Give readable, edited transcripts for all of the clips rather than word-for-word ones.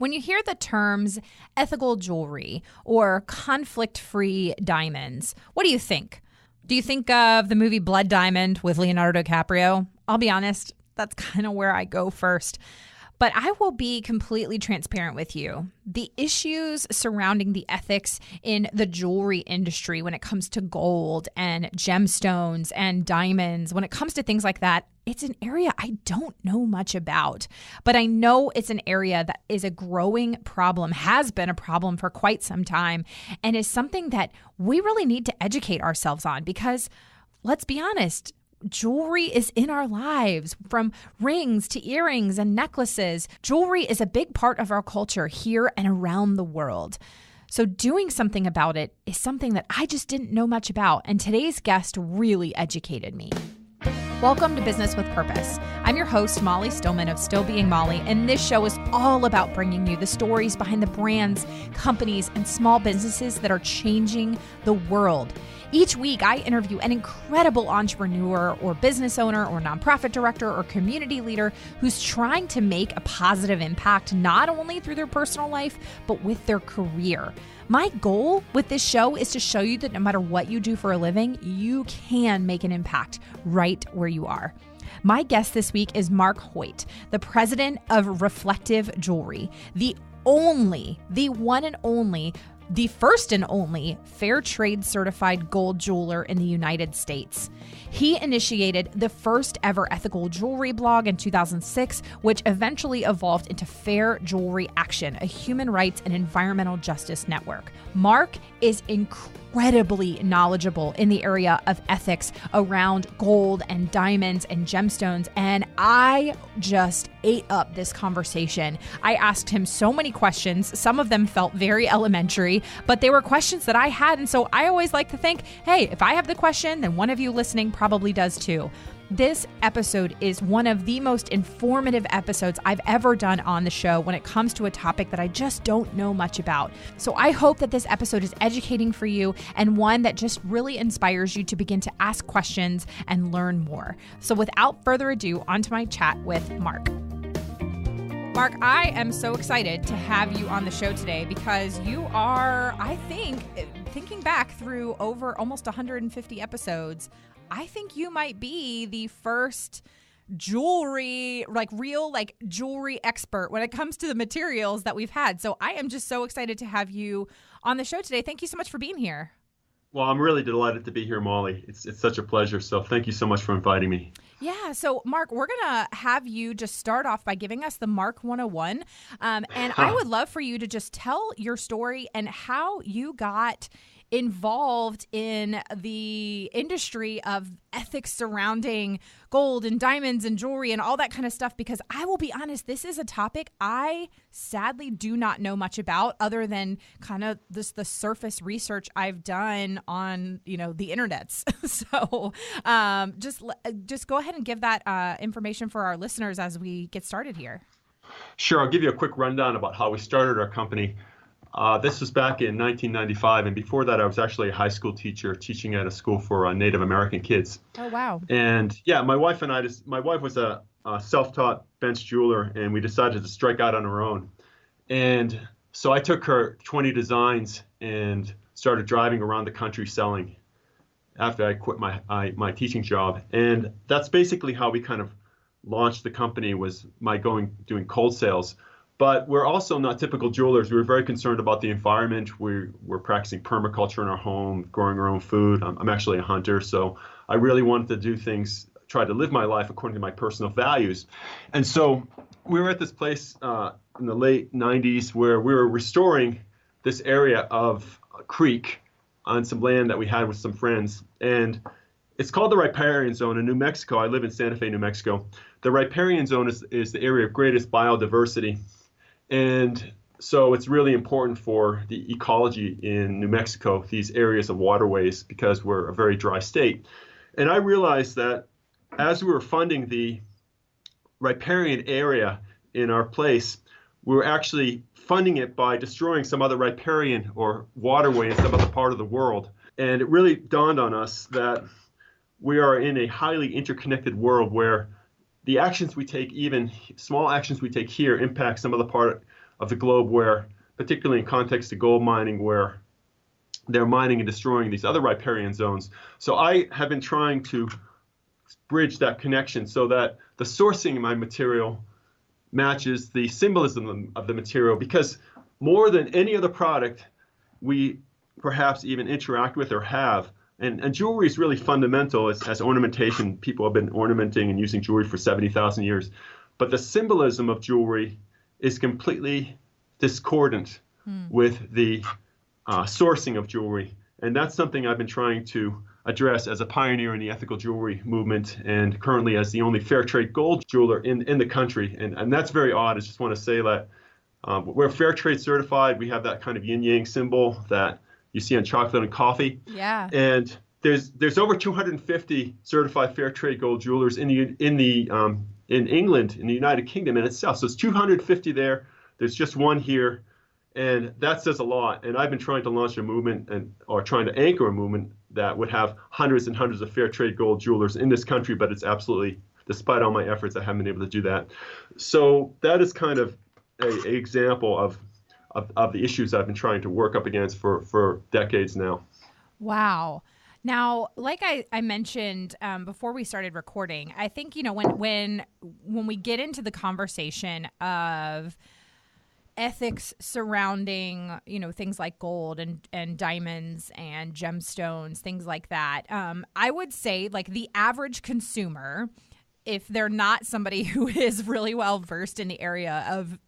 When you hear the terms ethical jewelry or conflict-free diamonds, what do you think? Do you think of the movie Blood Diamond with Leonardo DiCaprio? I'll be honest, that's kind of where I go first. But I will be completely transparent with you. The issues surrounding the ethics in the jewelry industry when it comes to gold and gemstones and diamonds, when it comes to things like that, it's an area I don't know much about. But I know it's an area that is a growing problem, has been a problem for quite some time, and is something that we really need to educate ourselves on because, let's be honest, jewelry is in our lives, from rings to earrings and necklaces. Jewelry is a big part of our culture here and around the world. So doing something about it is something that I just didn't know much about, and today's guest really educated me. Welcome to Business with Purpose. I'm your host, Molly Stillman of Still Being Molly, and this show is all about bringing you the stories behind the brands, companies, and small businesses that are changing the world. Each week, I interview an incredible entrepreneur or business owner or nonprofit director or community leader who's trying to make a positive impact, not only through their personal life, but with their career. My goal with this show is to show you that no matter what you do for a living, you can make an impact right where you are. My guest this week is Marc Choyt, the president of Reflective Jewelry, the one and only, the first and only Fairtrade certified gold jeweler in the United States. He initiated the first ever ethical jewelry blog in 2006, which eventually evolved into Fair Jewelry Action, a human rights and environmental justice network. Marc is incredibly knowledgeable in the area of ethics around gold and diamonds and gemstones, and I just ate up this conversation. I asked him so many questions. Some of them felt very elementary, but they were questions that I had, and so I always like to think, hey, if I have the question, then one of you listening probably does too. This episode is one of the most informative episodes I've ever done on the show when it comes to a topic that I just don't know much about. So I hope that this episode is educating for you and one that just really inspires you to begin to ask questions and learn more. So without further ado, on to my chat with Marc. Marc, I am so excited to have you on the show today because you are, I think, thinking back through over almost 150 episodes, I think you might be the first jewelry, real jewelry expert when it comes to the materials that we've had. So I am just so excited to have you on the show today. Thank you so much for being here. Well, I'm really delighted to be here, Molly. It's such a pleasure. So thank you so much for inviting me. Yeah. So, Marc, we're going to have you just start off by giving us the Marc 101. And I would love for you to just tell your story and how you got involved in the industry of ethics surrounding gold and diamonds and jewelry and all that kind of stuff, because I will be honest, this is a topic I sadly do not know much about other than kind of the surface research I've done on, the internets. So just go ahead and give that information for our listeners as we get started here. Sure. I'll give you a quick rundown about how we started our company. This was back in 1995, and before that, I was actually a high school teacher teaching at a school for Native American kids. Oh, wow. And yeah, my wife was a self-taught bench jeweler, and we decided to strike out on our own. And so I took her 20 designs and started driving around the country selling after I quit my teaching job. And that's basically how we kind of launched the company, was doing cold sales. But we're also not typical jewelers. We were very concerned about the environment. We're practicing permaculture in our home, growing our own food. I'm actually a hunter, so I really wanted to do things, try to live my life according to my personal values. And so we were at this place in the late 90s where we were restoring this area of a creek on some land that we had with some friends. And it's called the riparian zone in New Mexico. I live in Santa Fe, New Mexico. The riparian zone is the area of greatest biodiversity. And so it's really important for the ecology in New Mexico, these areas of waterways, because we're a very dry state. And I realized that as we were funding the riparian area in our place, we were actually funding it by destroying some other riparian or waterway in some other part of the world. And it really dawned on us that we are in a highly interconnected world where the actions we take, even small actions we take here, impact some other part the globe where, particularly in context to gold mining, where they're mining and destroying these other riparian zones. So I have been trying to bridge that connection so that the sourcing of my material matches the symbolism of the material, because more than any other product we perhaps even interact with or have, and jewelry is really fundamental as ornamentation. People have been ornamenting and using jewelry for 70,000 years. But the symbolism of jewelry is completely discordant with the sourcing of jewelry. And that's something I've been trying to address as a pioneer in the ethical jewelry movement, and currently as the only Fairtrade gold jeweler in the country. And that's very odd. I just want to say that we're Fairtrade certified. We have that kind of yin-yang symbol that you see on chocolate and coffee. Yeah. And there's over 250 certified Fairtrade gold jewelers in England, in the United Kingdom in itself. So it's 250 there. There's just one here, and that says a lot. And I've been trying to launch a movement or trying to anchor a movement that would have hundreds and hundreds of Fairtrade gold jewelers in this country. But it's absolutely, despite all my efforts, I haven't been able to do that. So that is kind of an example of the issues I've been trying to work up against for decades now. Wow. Now, like I mentioned before we started recording, I think, when we get into the conversation of ethics surrounding, things like gold and diamonds and gemstones, things like that, I would say, like, the average consumer, if they're not somebody who is really well versed in the area of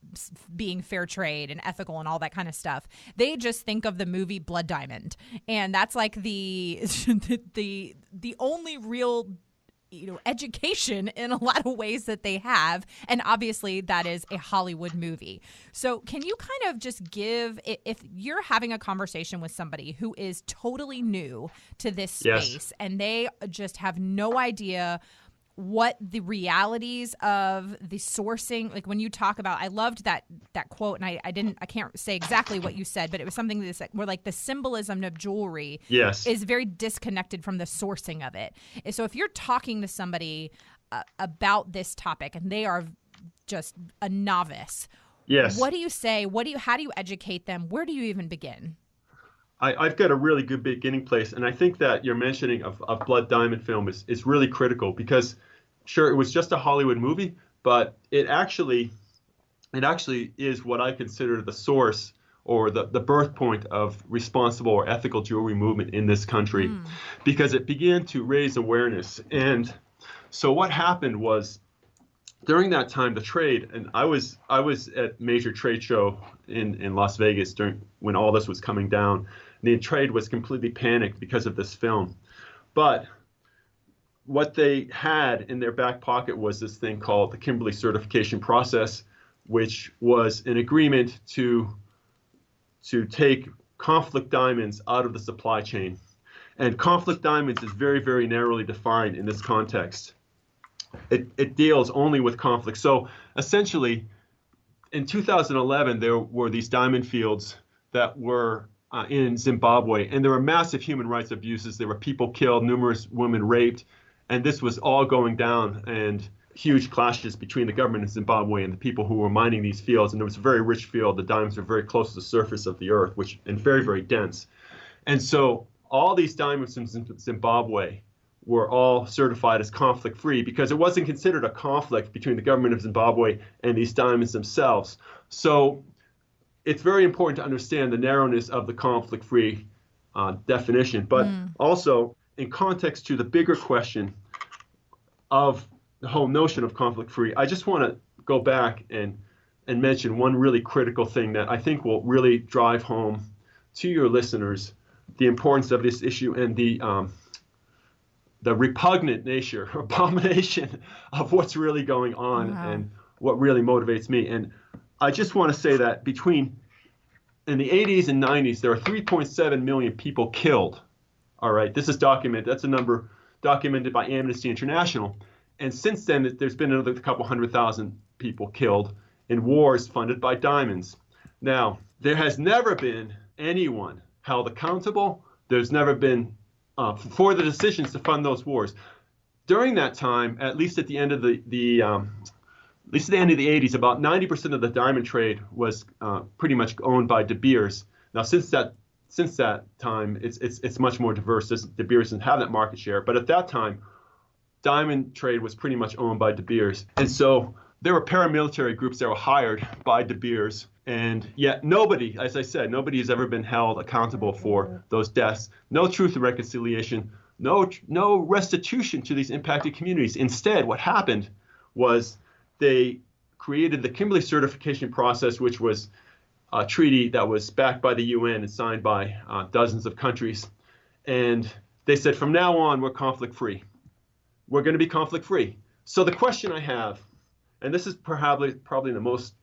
being fair trade and ethical and all that kind of stuff, they just think of the movie Blood Diamond, and that's like the only real education in a lot of ways that they have. And obviously that is a Hollywood movie. So can you kind of just give, if you're having a conversation with somebody who is totally new to this space, yes, and they just have no idea what the realities of the sourcing, like when you talk about, I loved that quote, and I can't say exactly what you said, but it was something that's where, like, the symbolism of jewelry yes, is very disconnected from the sourcing of it. And so if you're talking to somebody about this topic and they are just a novice, yes, what do you say? How do you educate them? Where do you even begin? I've got a really good beginning place, and I think that your mentioning of Blood Diamond film is really critical, because sure, it was just a Hollywood movie, but it actually is what I consider the source or the birth point of responsible or ethical jewelry movement in this country, because it began to raise awareness. And so what happened was, during that time, the trade, and I was at major trade show in Las Vegas when all this was coming down. The trade was completely panicked because of this film. But what they had in their back pocket was this thing called the Kimberley certification process, which was an agreement to take conflict diamonds out of the supply chain. And conflict diamonds is very, very narrowly defined in this context. It deals only with conflict. So essentially, in 2011, there were these diamond fields that were in Zimbabwe, and there were massive human rights abuses. There were people killed, numerous women raped, and this was all going down, and huge clashes between the government of Zimbabwe and the people who were mining these fields. And it was a very rich field. The diamonds were very close to the surface of the earth, and very, very dense. And so all these diamonds from Zimbabwe were all certified as conflict-free, because it wasn't considered a conflict between the government of Zimbabwe and these diamonds themselves. So it's very important to understand the narrowness of the conflict-free definition, but also in context to the bigger question of the whole notion of conflict-free. I just want to go back and mention one really critical thing that I think will really drive home to your listeners the importance of this issue and the repugnant nature, abomination of what's really going on and what really motivates me. And I just want to say that in the 80s and 90s, there are 3.7 million people killed. All right, this is documented. That's a number documented by Amnesty International. And since then, there's been another couple 100,000 people killed in wars funded by diamonds. Now, there has never been anyone held accountable. There's never been for the decisions to fund those wars. During that time, at least at the end of at least at the end of the 80s, about 90% of the diamond trade was pretty much owned by De Beers. Now, since that time, it's much more diverse. De Beers doesn't have that market share, but at that time, diamond trade was pretty much owned by De Beers, and so there were paramilitary groups that were hired by De Beers, and yet nobody, as I said, nobody has ever been held accountable for those deaths. No truth and reconciliation, no restitution to these impacted communities. Instead, what happened was they created the Kimberley certification process, which was a treaty that was backed by the UN and signed by dozens of countries. And they said, from now on, we're conflict free. We're going to be conflict free. So the question I have, and this is probably the most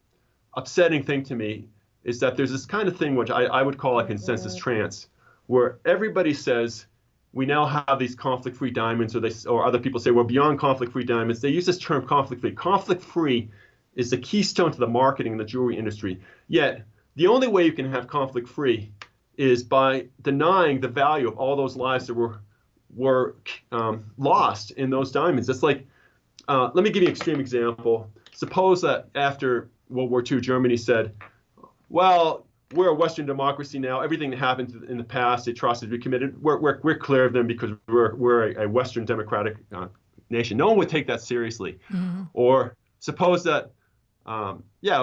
upsetting thing to me, is that there's this kind of thing which I would call a consensus trance, where everybody says we now have these conflict-free diamonds, or other people say we're beyond conflict-free diamonds. They use this term conflict-free. Conflict-free is the keystone to the marketing in the jewelry industry. Yet the only way you can have conflict-free is by denying the value of all those lives that were lost in those diamonds. It's like, let me give you an extreme example. Suppose that after World War II, Germany said, well, we're a Western democracy now. Everything that happened in the past, the atrocities we committed, we're clear of them because we're a Western democratic nation. No one would take that seriously. Mm-hmm. Or suppose that,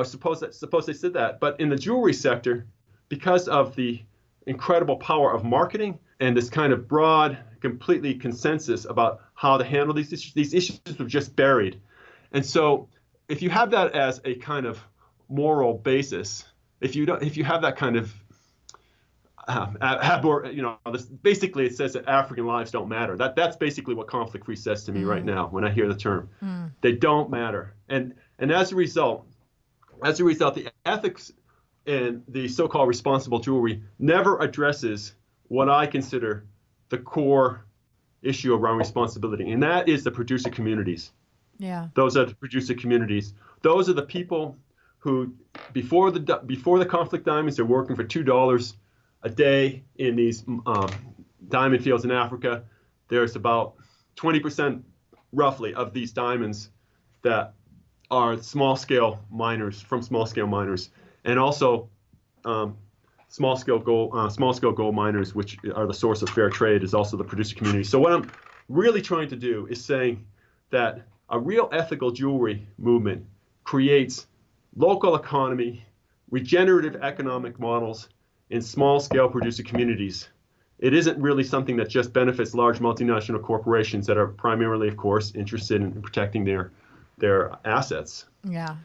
suppose they said that. But in the jewelry sector, because of the incredible power of marketing and this kind of broad, completely consensus about how to handle these issues were just buried. And so if you have that as a kind of moral basis, if you have that kind of basically it says that African lives don't matter. That's basically what conflict-free says to me right now when I hear the term. They don't matter. And as a result, the ethics and the so-called responsible jewelry never addresses what I consider the core issue around responsibility, and that is the producer communities. Yeah. Those are the producer communities. Those are the people who, before the conflict diamonds, they're working for $2 a day in these diamond fields in Africa. There's about 20% roughly of these diamonds that are small-scale miners, and also small-scale gold miners, which are the source of Fairtrade, is also the producer community. So what I'm really trying to do is saying that a real ethical jewelry movement creates local economy, regenerative economic models in small-scale producer communities. It isn't really something that just benefits large multinational corporations that are primarily, of course, interested in protecting their assets. Yeah.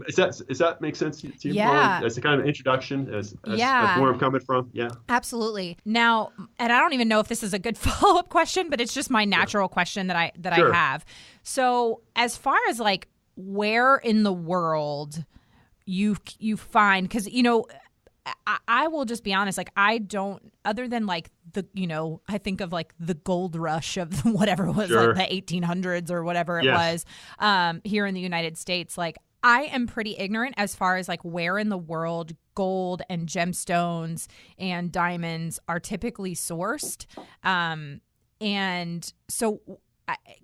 Does that make sense to you? Yeah. As a kind of introduction, as where I'm coming from? Yeah. Absolutely. Now, and I don't even know if this is a good follow-up question, but it's just my natural question that I have. So as far as like where in the world you find, because, I will just be honest, like I don't, other than like I think of like the gold rush of whatever it was, like the 1800s or whatever it was here in the United States, like I am pretty ignorant as far as like where in the world gold and gemstones and diamonds are typically sourced. And so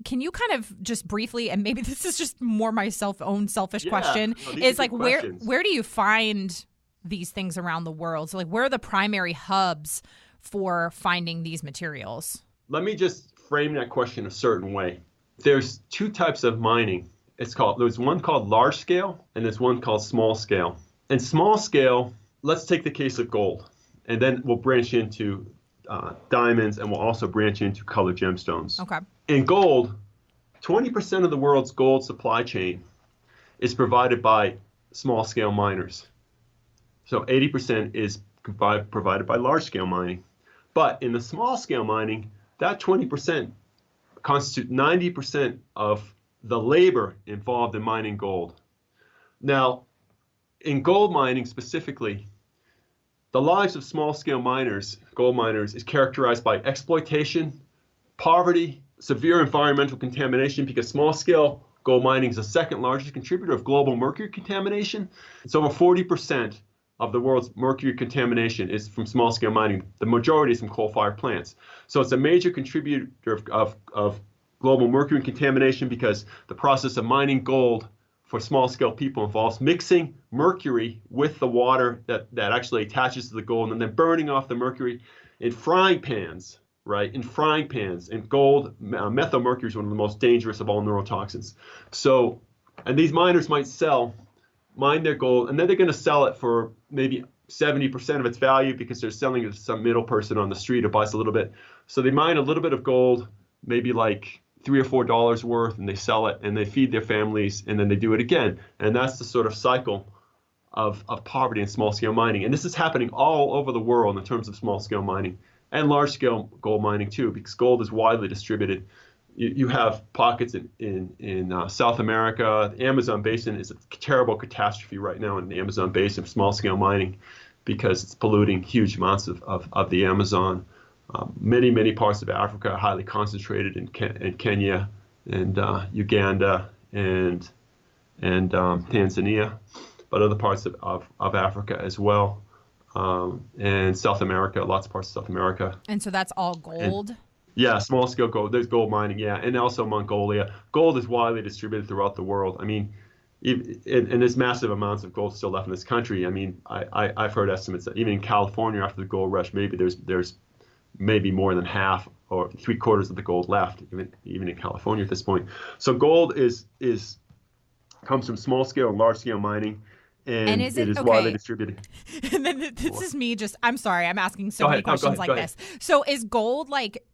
can you kind of just briefly, and maybe this is just more my own selfish question, is like where do you find these things around the world? So like where are the primary hubs for finding these materials? Let me just frame that question a certain way. There's two types of mining. There's one called large scale and there's one called small scale. And small scale, let's take the case of gold, and then we'll branch into diamonds, and we'll also branch into colored gemstones. Okay. In gold, 20% of the world's gold supply chain is provided by small scale miners. So 80% is provided by large scale mining. But in the small scale mining, that 20% constitute 90% of the labor involved in mining gold. Now, in gold mining specifically, the lives of small-scale gold miners, is characterized by exploitation, poverty, severe environmental contamination, because small-scale gold mining is the second largest contributor of global mercury contamination. It's over 40% of the world's mercury contamination is from small-scale mining. The majority is from coal-fired plants. So it's a major contributor of global mercury contamination, because the process of mining gold for small-scale people involves mixing mercury with the water that actually attaches to the gold, and then burning off the mercury in frying pans, right? In frying pans. And gold, methyl mercury is one of the most dangerous of all neurotoxins. So, and these miners might mine their gold, and then they're going to sell it for maybe 70% of its value because they're selling it to some middle person on the street who buys a little bit. So they mine a little bit of gold, maybe like $3 or $4 worth, and they sell it, and they feed their families, and then they do it again. And that's the sort of cycle of poverty in small-scale mining. And this is happening all over the world in terms of small-scale mining and large-scale gold mining too, because gold is widely distributed. You have pockets in South America. The Amazon Basin is a terrible catastrophe right now in the Amazon Basin of small-scale mining because it's polluting huge amounts of the Amazon. Many parts of Africa are highly concentrated in Kenya and Uganda and Tanzania, but other parts of Africa as well, and South America, lots of parts of South America. And so that's all gold? Yeah, small scale gold. There's gold mining, yeah, and also Mongolia. Gold is widely distributed throughout the world. I mean, and there's massive amounts of gold still left in this country. I mean, I've heard estimates that even in California after the gold rush, maybe there's maybe more than half or 3/4 of the gold left, even in California at this point. So gold comes from small scale and large scale mining, and it is widely distributed. And then this is me I'm sorry, I'm asking so many questions like this. So is gold like,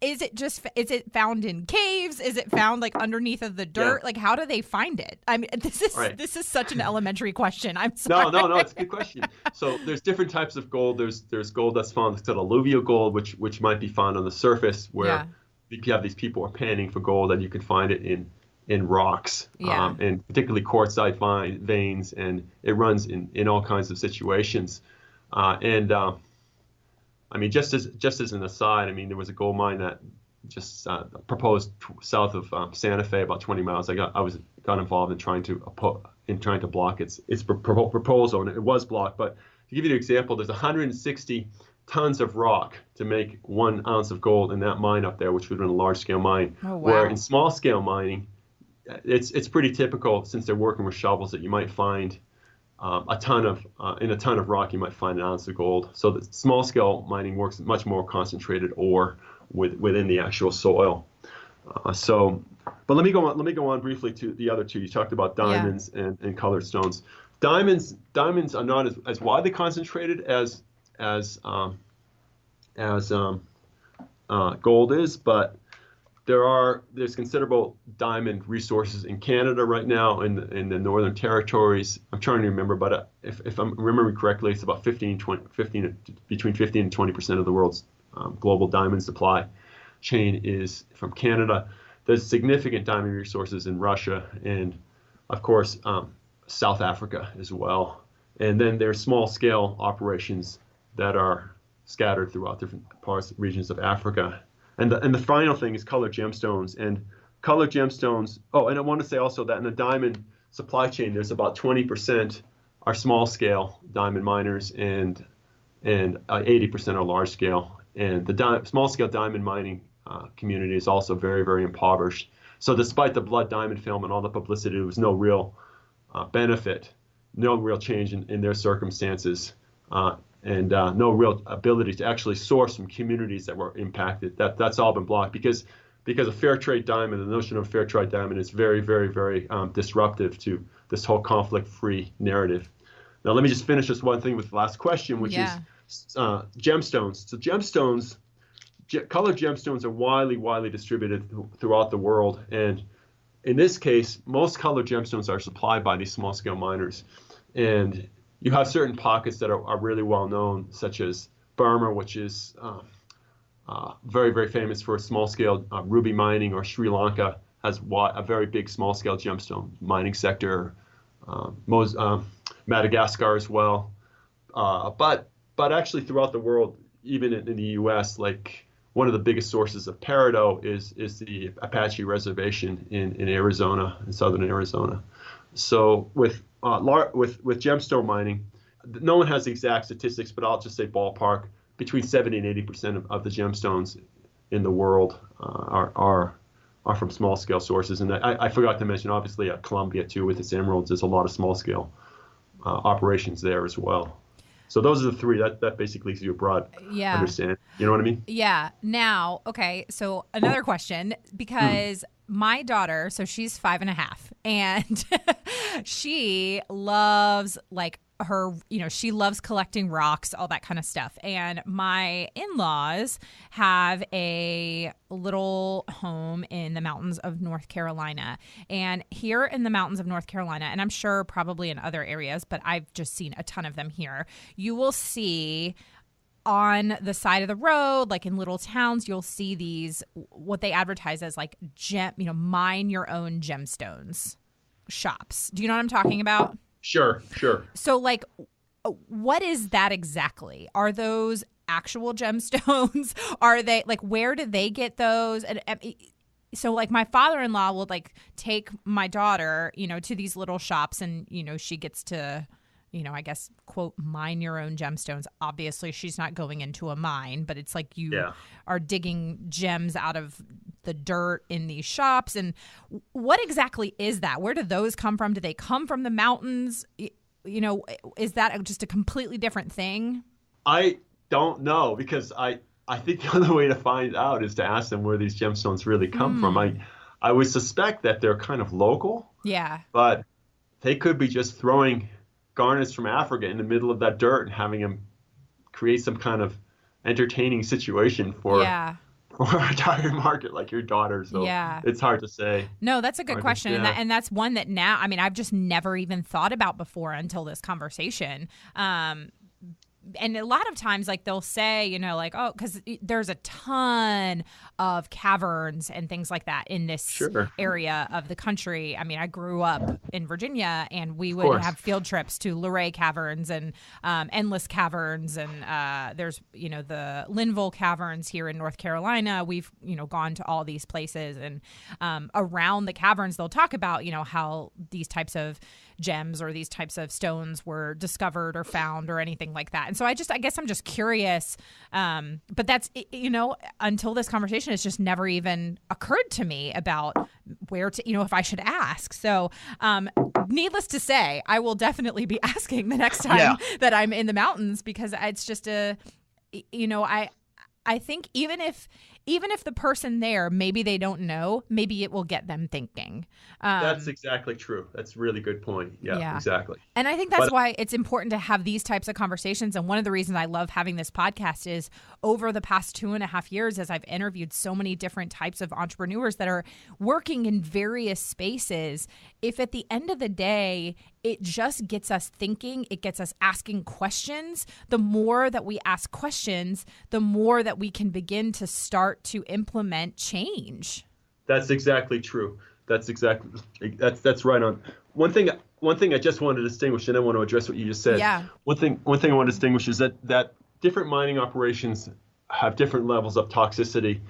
is it found in caves? Is it found like underneath of the dirt? Yeah. Like, how do they find it? I mean, this is such an elementary question. I'm sorry. No, it's a good question. So there's different types of gold. There's gold that's found, it's called alluvial gold, which might be found on the surface where you have these people are panning for gold, and you can find it in rocks, and particularly quartzite veins, and it runs in all kinds of situations. I mean, just as an aside, I mean, there was a gold mine that just proposed south of Santa Fe, about 20 miles. I got involved in trying to block its proposal, and it was blocked. But to give you an example, there's 160 tons of rock to make 1 ounce of gold in that mine up there, which would have been a large scale mine. Oh, wow. Where in small scale mining, it's pretty typical, since they're working with shovels, that you might find in a ton of rock, you might find 1 ounce of gold. So the small scale mining works much more concentrated ore within the actual soil. But let me go on briefly to the other two. You talked about diamonds and colored stones. Diamonds are not as widely concentrated as gold is, but there's considerable diamond resources in Canada right now, in the Northern Territories. I'm trying to remember, but if I'm remembering correctly, it's about between 15 and 20% of the world's global diamond supply chain is from Canada. There's significant diamond resources in Russia and, of course, South Africa as well. And then there's small-scale operations that are scattered throughout different regions of Africa. And the final thing is colored gemstones. And colored gemstones, and I want to say also that in the diamond supply chain, there's about 20% are small-scale diamond miners, and 80% are large-scale. And the small-scale diamond mining community is also very, very impoverished. So despite the blood diamond film and all the publicity, there was no real benefit, no real change in their circumstances, and no real ability to actually source from communities that were impacted. That's all been blocked because a fair trade diamond, the notion of a fair trade diamond, is very, very, very disruptive to this whole conflict-free narrative. Now, let me just finish this one thing with the last question, which is gemstones. So colored gemstones are widely distributed throughout the world. And in this case, most colored gemstones are supplied by these small-scale miners. And you have certain pockets that are really well known, such as Burma, which is very, very famous for small-scale ruby mining, or Sri Lanka has a very big small-scale gemstone mining sector. Madagascar as well. But actually throughout the world, even in the U.S., like one of the biggest sources of peridot is the Apache Reservation in Arizona, in southern Arizona. So with gemstone mining, no one has the exact statistics, but I'll just say ballpark, between 70 and 80% of the gemstones in the world are are from small scale sources. And I forgot to mention, obviously, Colombia too, with its emeralds, there's a lot of small scale operations there as well. So those are the three. That basically gives you a broad understanding. You know what I mean? Yeah. Now, okay. So another question, because my daughter, so she's 5.5, and she loves she loves collecting rocks, all that kind of stuff. And my in-laws have a little home in the mountains of North Carolina. And here in the mountains of North Carolina, and I'm sure probably in other areas, but I've just seen a ton of them here, you will see on the side of the road, like in little towns, you'll see these, what they advertise as like mine your own gemstones shops. Do you know what I'm talking about? Sure. So like, what is that exactly? Are those actual gemstones? Are they like, where do they get those? And so like my father-in-law will like take my daughter, to these little shops, and, she gets to, I guess, quote, mine your own gemstones. Obviously, she's not going into a mine, but it's like you are digging gems out of the dirt in these shops. And what exactly is that? Where do those come from? Do they come from the mountains? Is that just a completely different thing? I don't know, because I think the only way to find out is to ask them where these gemstones really come from. I would suspect that they're kind of local. Yeah. But they could be just throwing garnets from Africa in the middle of that dirt and having them create some kind of entertaining situation for a target market like your daughter. So it's hard to say. No, that's a good question. And that's one that now, I mean, I've just never even thought about before until this conversation. And a lot of times, like, they'll say, like, oh, because there's a ton of caverns and things like that in this area of the country. I mean, I grew up in Virginia, and we would have field trips to Luray Caverns and Endless Caverns. And there's, the Linville Caverns here in North Carolina. We've, gone to all these places. And around the caverns, they'll talk about, how these types of gems or these types of stones were discovered or found or anything like that. And so I guess I'm just curious. But that's, until this conversation, it's just never even occurred to me about where to, if I should ask. So needless to say, I will definitely be asking the next time that I'm in the mountains, because it's just I think even if the person there, maybe they don't know, maybe it will get them thinking. That's exactly true. That's a really good point. Yeah, exactly. And I think that's why it's important to have these types of conversations. And one of the reasons I love having this podcast is over the past 2.5 years, as I've interviewed so many different types of entrepreneurs that are working in various spaces, if at the end of the day, it just gets us thinking, it gets us asking questions, the more that we ask questions, the more that we can begin to start to implement change. That's exactly true. That's right on. One thing I just want to distinguish, and I want to address what you just said. Yeah. One thing I want to distinguish is that different mining operations have different levels of toxicity.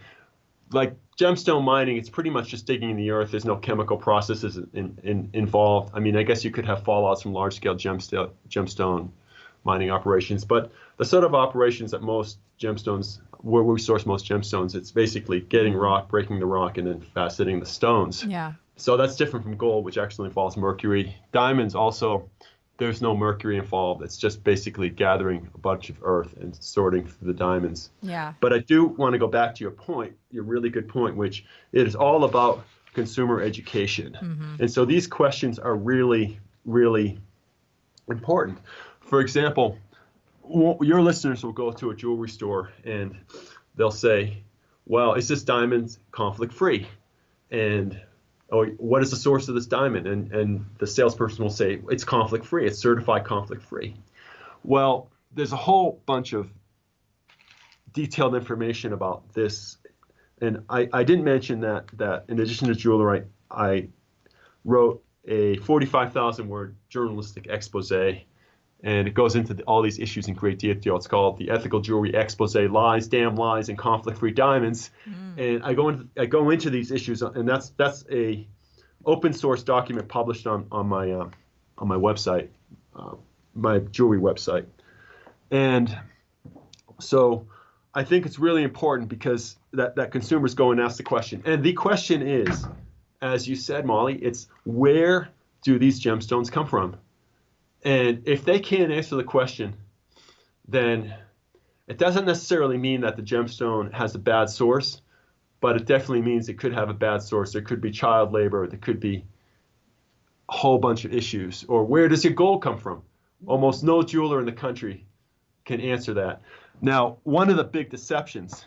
Like gemstone mining, it's pretty much just digging in the earth. There's no chemical processes involved. I mean, I guess you could have fallouts from large-scale gemstone mining operations, but the sort of operations that most gemstones, where we source most gemstones, it's basically getting rock, breaking the rock, and then faceting the stones. Yeah. So that's different from gold, which actually involves mercury. Diamonds also, there's no mercury involved. It's just basically gathering a bunch of earth and sorting through the diamonds. Yeah. But I do want to go back to your point, your really good point, which it is all about consumer education. Mm-hmm. And so these questions are really, really important. For example, your listeners will go to a jewelry store and they'll say, well, is this diamond conflict free? And what is the source of this diamond? And the salesperson will say, it's conflict free. It's certified conflict free. Well, there's a whole bunch of detailed information about this. And I didn't mention that in addition to jewelry, I wrote a 45,000 word journalistic expose, and it goes into all these issues in great detail. It's called the Ethical Jewelry Expose: Lies, Damn Lies, and Conflict-Free Diamonds. And I go into these issues, and that's a open source document published on my website, my jewelry website. And so I think it's really important because that consumers go and ask the question. And the question is, as you said, Molly, it's where do these gemstones come from? And if they can't answer the question, then it doesn't necessarily mean that the gemstone has a bad source, but it definitely means it could have a bad source. There could be child labor. There could be a whole bunch of issues. Or where does your gold come from? Almost no jeweler in the country can answer that. Now, one of the big deceptions,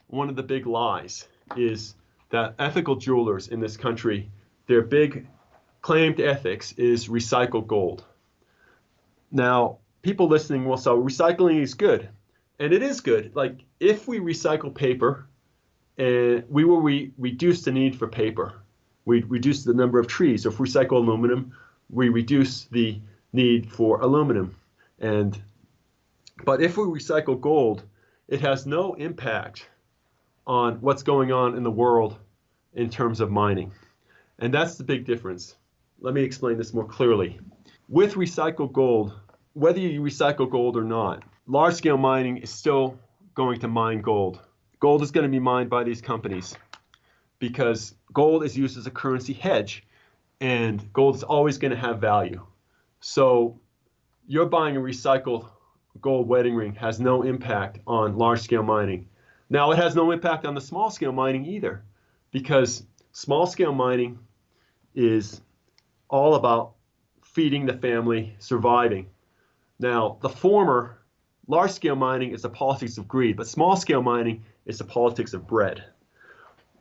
one of the big lies is that ethical jewelers in this country, their big claim to ethics is recycled gold. Now, people listening will say recycling is good, and it is good. Like if we recycle paper, we will reduce the need for paper. We reduce the number of trees. So if we recycle aluminum, we reduce the need for aluminum. But if we recycle gold, it has no impact on what's going on in the world in terms of mining. And that's the big difference. Let me explain this more clearly. With recycled gold, whether you recycle gold or not, large-scale mining is still going to mine gold. Gold is going to be mined by these companies because gold is used as a currency hedge, and gold is always going to have value. So you're buying a recycled gold wedding ring has no impact on large-scale mining. Now, it has no impact on the small-scale mining either, because small-scale mining is all about feeding the family, surviving. Now, the former, large-scale mining, is the politics of greed, but small-scale mining is the politics of bread.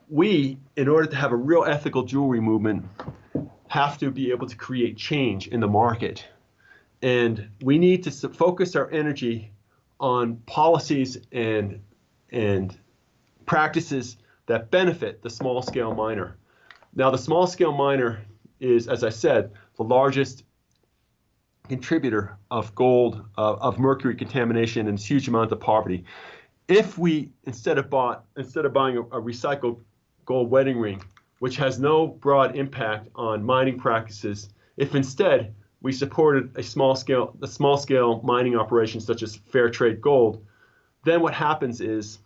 We, in order to have a real ethical jewelry movement, have to be able to create change in the market. And we need to focus our energy on policies and practices that benefit the small-scale miner. Now, the small-scale miner is, as I said, the largest contributor of gold, of mercury contamination, and huge amount of poverty. If we, instead of buying a recycled gold wedding ring, which has no broad impact on mining practices, if instead we supported the small-scale mining operations such as Fairtrade Gold, then what happens is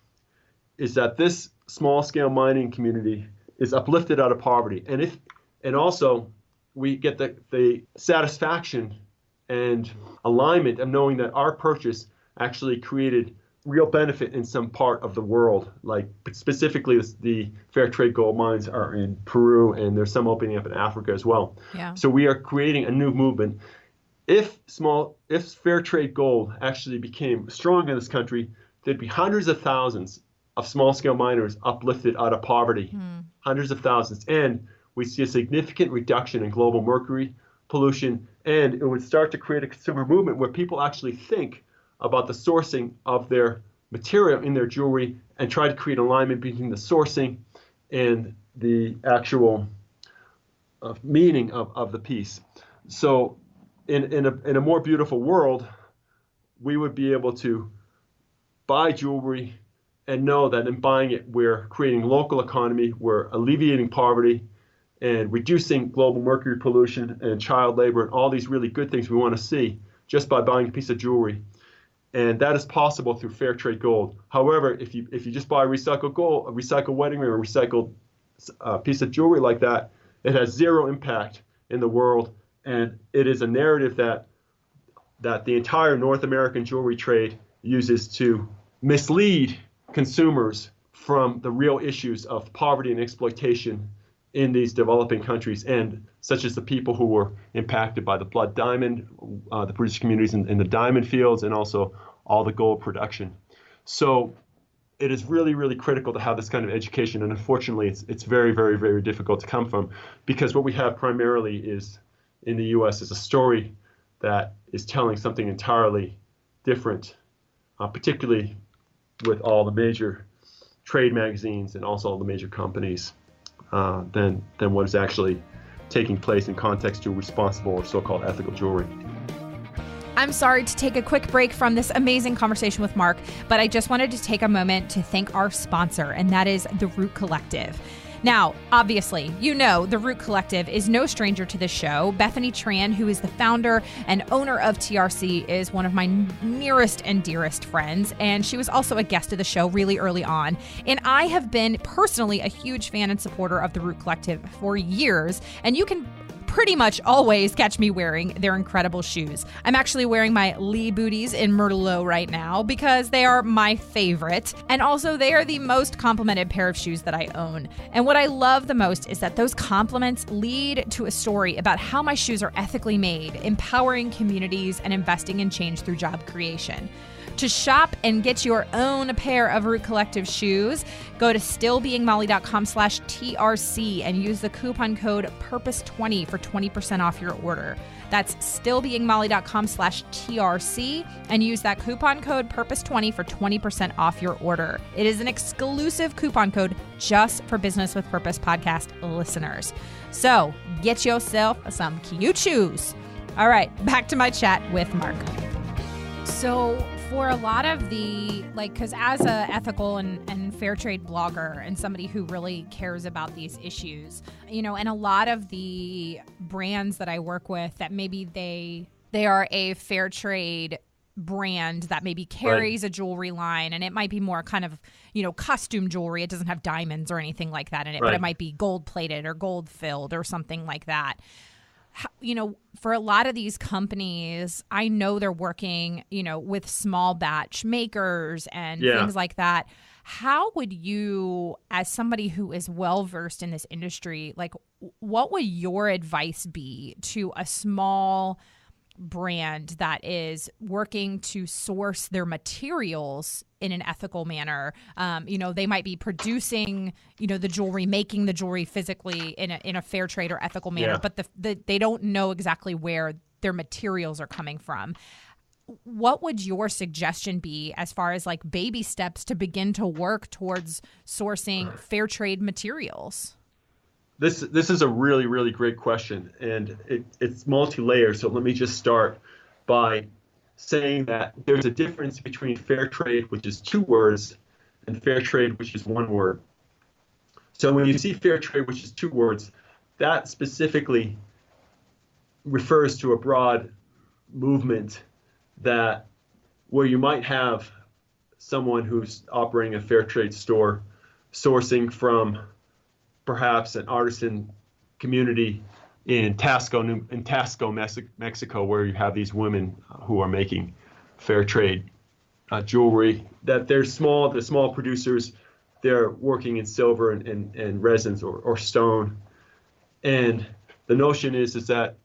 that this small-scale mining community is uplifted out of poverty, and also we get the satisfaction and alignment of knowing that our purchase actually created real benefit in some part of the world. Like specifically, the Fairtrade gold mines are in Peru, and there's some opening up in Africa as well. Yeah. So we are creating a new movement. If Fairtrade gold actually became strong in this country, there'd be hundreds of thousands of small-scale miners uplifted out of poverty, hundreds of thousands, and we see a significant reduction in global mercury pollution, and it would start to create a consumer movement where people actually think about the sourcing of their material in their jewelry and try to create alignment between the sourcing and the actual meaning of the piece. So in a more beautiful world, we would be able to buy jewelry and know that in buying it, we're creating local economy, we're alleviating poverty, and reducing global mercury pollution and child labor and all these really good things we want to see just by buying a piece of jewelry. And that is possible through Fairtrade gold. However, if you just buy recycled gold, a recycled wedding ring, or a recycled piece of jewelry like that, it has zero impact in the world. And it is a narrative that the entire North American jewelry trade uses to mislead consumers from the real issues of poverty and exploitation in these developing countries, and such as the people who were impacted by the blood diamond, the British communities in the diamond fields, and also all the gold production. So it is really, really critical to have this kind of education, and unfortunately it's very, very, very difficult to come from, because what we have primarily is in the US is a story that is telling something entirely different, particularly with all the major trade magazines and also all the major companies. Than what is actually taking place in context to responsible or so-called ethical jewelry. I'm sorry to take a quick break from this amazing conversation with Marc, but I just wanted to take a moment to thank our sponsor, and that is The Root Collective. Now, obviously, you know the Root Collective is no stranger to this show. Bethany Tran, who is the founder and owner of TRC, is one of my nearest and dearest friends, and she was also a guest of the show really early on. And I have been personally a huge fan and supporter of the Root Collective for years, and you can pretty much always catch me wearing their incredible shoes. I'm actually wearing my Lee booties in Merlot right now because they are my favorite. And also they are the most complimented pair of shoes that I own. And what I love the most is that those compliments lead to a story about how my shoes are ethically made, empowering communities, and investing in change through job creation. To shop and get your own pair of Root Collective shoes, go to stillbeingmolly.com/TRC and use the coupon code PURPOSE20 for 20% off your order. That's stillbeingmolly.com/TRC and use that coupon code PURPOSE20 for 20% off your order. It is an exclusive coupon code just for Business with Purpose podcast listeners. So get yourself some cute shoes. All right, back to my chat with Marc. So for a lot of the, because as a ethical and fair trade blogger and somebody who really cares about these issues, and a lot of the brands that I work with that maybe they are a fair trade brand that maybe carries a jewelry line, and it might be more kind of, costume jewelry. It doesn't have diamonds or anything like that in it, but it might be gold plated or gold filled or something like that. For a lot of these companies, I know they're working, with small batch makers and things like that. How would you, as somebody who is well-versed in this industry, what would your advice be to a small brand that is working to source their materials in an ethical manner? They might be producing, the jewelry, making the jewelry physically in a fair trade or ethical manner, but they don't know exactly where their materials are coming from. What would your suggestion be as far as baby steps to begin to work towards sourcing fair trade materials? This is a really, really great question, and it's multi-layered. So let me just start by saying that there's a difference between fair trade, which is 2 words, and fair trade, which is 1 word. So when you see fair trade, which is 2 words, that specifically refers to a broad movement where you might have someone who's operating a fair trade store sourcing from perhaps an artisan community in Tasco, Mexico, where you have these women who are making fair trade jewelry. That they're small producers. They're working in silver and resins or stone. And the notion is that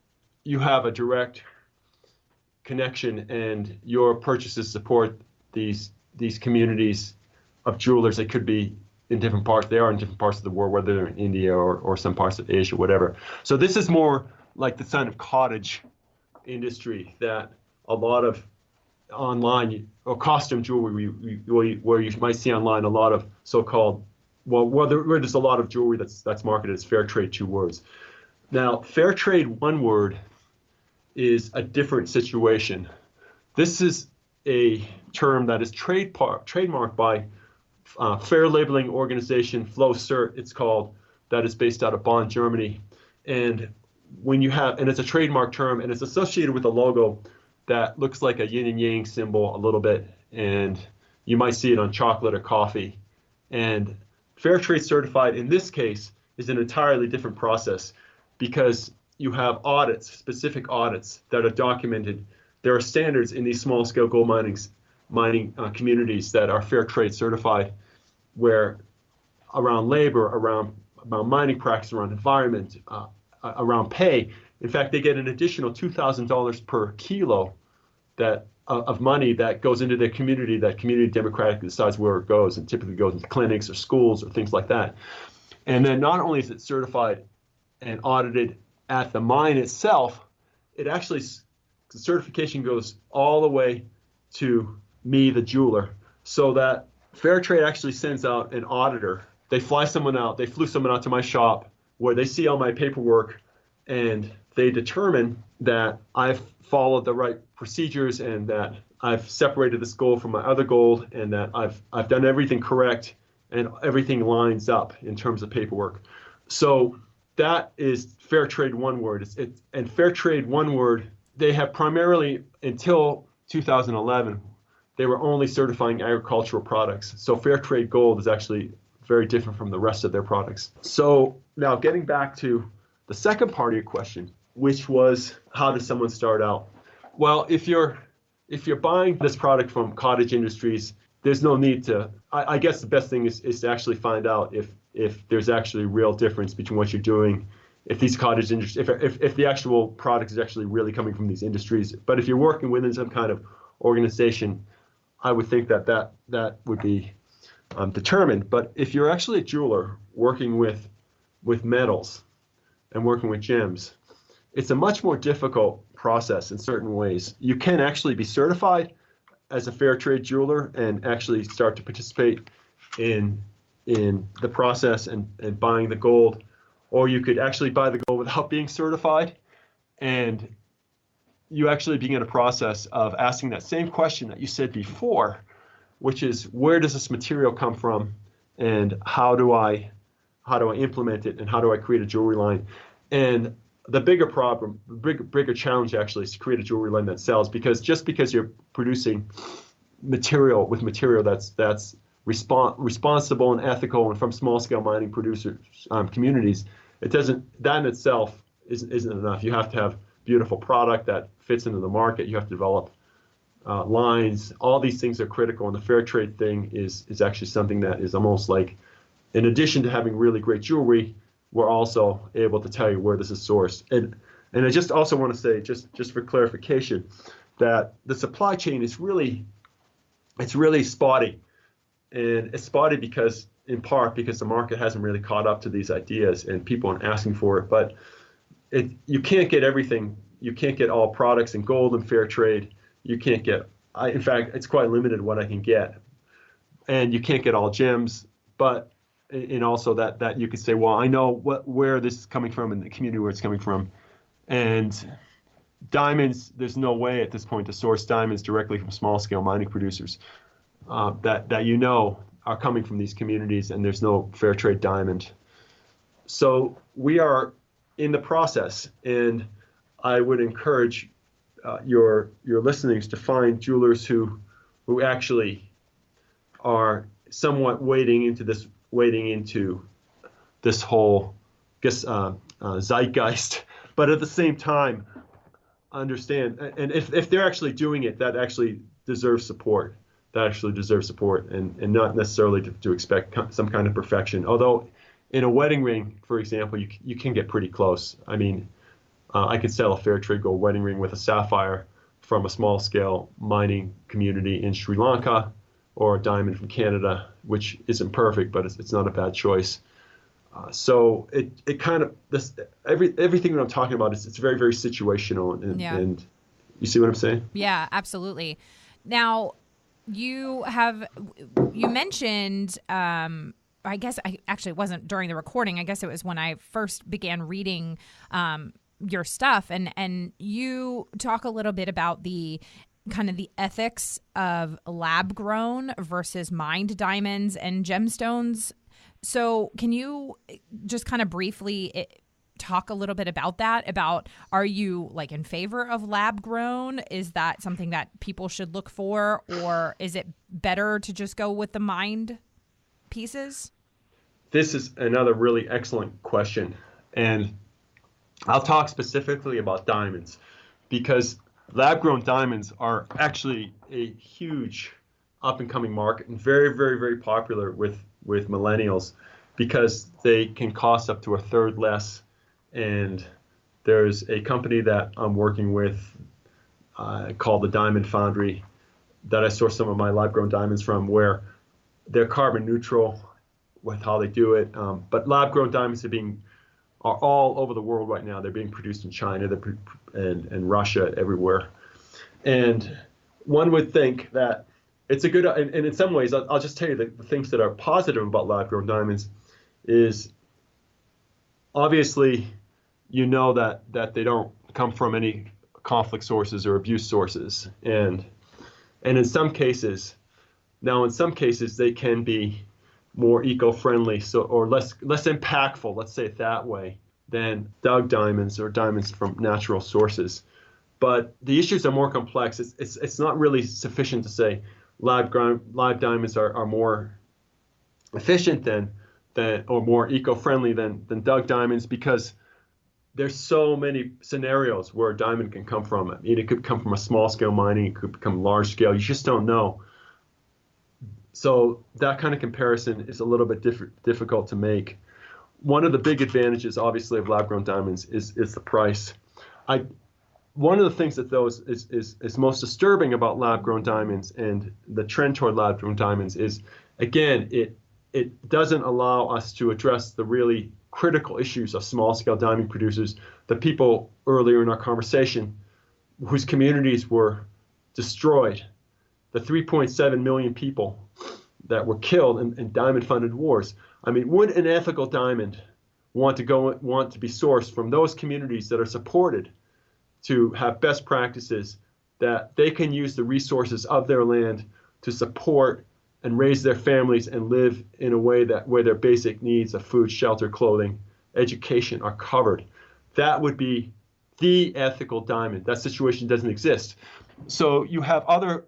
you have a direct connection, and your purchases support these communities of jewelers. They could be in different parts. They are in different parts of the world, whether they're in India or some parts of Asia, whatever. So this is more like the kind of cottage industry that a lot of online or costume jewelry where you might see online a lot of so-called, where there's a lot of jewelry that's marketed as fair trade, 2 words. Now, fair trade, 1 word, is a different situation. This is a term that is trademarked by fair labeling organization FlowCert, it's called, that is based out of Bonn, Germany. And it's a trademark term, and it's associated with a logo that looks like a yin and yang symbol a little bit, and you might see it on chocolate or coffee. And fair trade certified in this case is an entirely different process, because you have specific audits that are documented. There are standards in these small scale gold mining communities that are fair trade certified, where around labor, around mining practice, around environment, around pay. In fact, they get an additional $2,000 per kilo of money that goes into their community, that community democratically decides where it goes, and typically goes into clinics or schools or things like that. And then not only is it certified and audited at the mine itself, the certification goes all the way to me, the jeweler, so that Fairtrade actually sends out an auditor. They flew someone out to my shop where they see all my paperwork, and they determine that I've followed the right procedures, and that I've separated this gold from my other gold, and that I've done everything correct and everything lines up in terms of paperwork. So that is Fairtrade one word. And Fairtrade one word, they have primarily, until 2011, they were only certifying agricultural products. So Fairtrade Gold is actually very different from the rest of their products. So now getting back to the second part of your question, which was how does someone start out? Well, if you're buying this product from cottage industries, there's no need to. I guess the best thing is to actually find out if there's actually a real difference between what you're doing, if these cottage industries, if the actual product is actually really coming from these industries. But if you're working within some kind of organization, I would think that would be determined. But if you're actually a jeweler working with metals and working with gems, it's a much more difficult process in certain ways. You can actually be certified as a fair trade jeweler and actually start to participate in the process and buying the gold, or you could actually buy the gold without being certified, and you actually begin a process of asking that same question that you said before, which is, where does this material come from, and how do I implement it, and how do I create a jewelry line? And the bigger problem, bigger challenge actually is to create a jewelry line that sells, because just because you're producing material that's responsible and ethical and from small scale mining producers communities, that in itself isn't enough. You have to have beautiful product that fits into the market. You have to develop lines. All these things are critical, and the fair trade thing is actually something that is almost like, in addition to having really great jewelry, we're also able to tell you where this is sourced. And I just also want to say, just for clarification, that the supply chain is really spotty. And it's spotty in part because the market hasn't really caught up to these ideas and people aren't asking for it. But you can't get everything. You can't get all products in gold and fair trade. You can't get, in fact, it's quite limited what I can get. And you can't get all gems, but and also that you could say, well, I know where this is coming from and the community where it's coming from. And diamonds, there's no way at this point to source diamonds directly from small scale mining producers that are coming from these communities, and there's no fair trade diamond. So we are in the process, and I would encourage your listeners to find jewelers who actually are somewhat wading into this whole, zeitgeist, but at the same time understand, and if they're actually doing it, that actually deserves support. And not necessarily to expect some kind of perfection. Although in a wedding ring, for example, you can get pretty close. I mean, I could sell a fair trade gold wedding ring with a sapphire from a small scale mining community in Sri Lanka, or a diamond from Canada, which isn't perfect, but it's not a bad choice. So it kind of, everything that I'm talking about it's very, very situational, and you see what I'm saying? Yeah, absolutely. Now, you mentioned, I guess it wasn't during the recording. I guess it was when I first began reading your stuff, and you talk a little bit about the kind of the ethics of lab grown versus mined diamonds and gemstones. So can you just kind of briefly talk a little bit about that? About, are you like in favor of lab grown? Is that something that people should look for, or is it better to just go with the mined pieces? This is another really excellent question. And I'll talk specifically about diamonds, because lab-grown diamonds are actually a huge up-and-coming market, and very, very, very popular with millennials, because they can cost up to a third less. And there's a company that I'm working with called the Diamond Foundry that I source some of my lab-grown diamonds from, where they're carbon neutral with how they do it. But lab-grown diamonds are all over the world right now. They're being produced in China and Russia, everywhere. And one would think that it's a good, and in some ways, I'll just tell you the things that are positive about lab-grown diamonds is, obviously, that they don't come from any conflict sources or abuse sources. And in some cases they can be more eco-friendly, so or less impactful, let's say it that way, than dug diamonds or diamonds from natural sources. But the issues are more complex. It's not really sufficient to say lab diamonds are more efficient than or more eco-friendly than dug diamonds, because there's so many scenarios where a diamond can come from. I mean, it could come from a small scale mining, it could become large scale. You just don't know. So that kind of comparison is a little bit difficult to make. One of the big advantages, obviously, of lab-grown diamonds is the price. One of the things that is most disturbing about lab-grown diamonds and the trend toward lab-grown diamonds is, again, it doesn't allow us to address the really critical issues of small-scale diamond producers, the people earlier in our conversation whose communities were destroyed, the 3.7 million people that were killed in diamond-funded wars. I mean, would an ethical diamond want to be sourced from those communities that are supported to have best practices, that they can use the resources of their land to support and raise their families and live in a way that where their basic needs of food, shelter, clothing, education are covered? That would be the ethical diamond. That situation doesn't exist. So you have other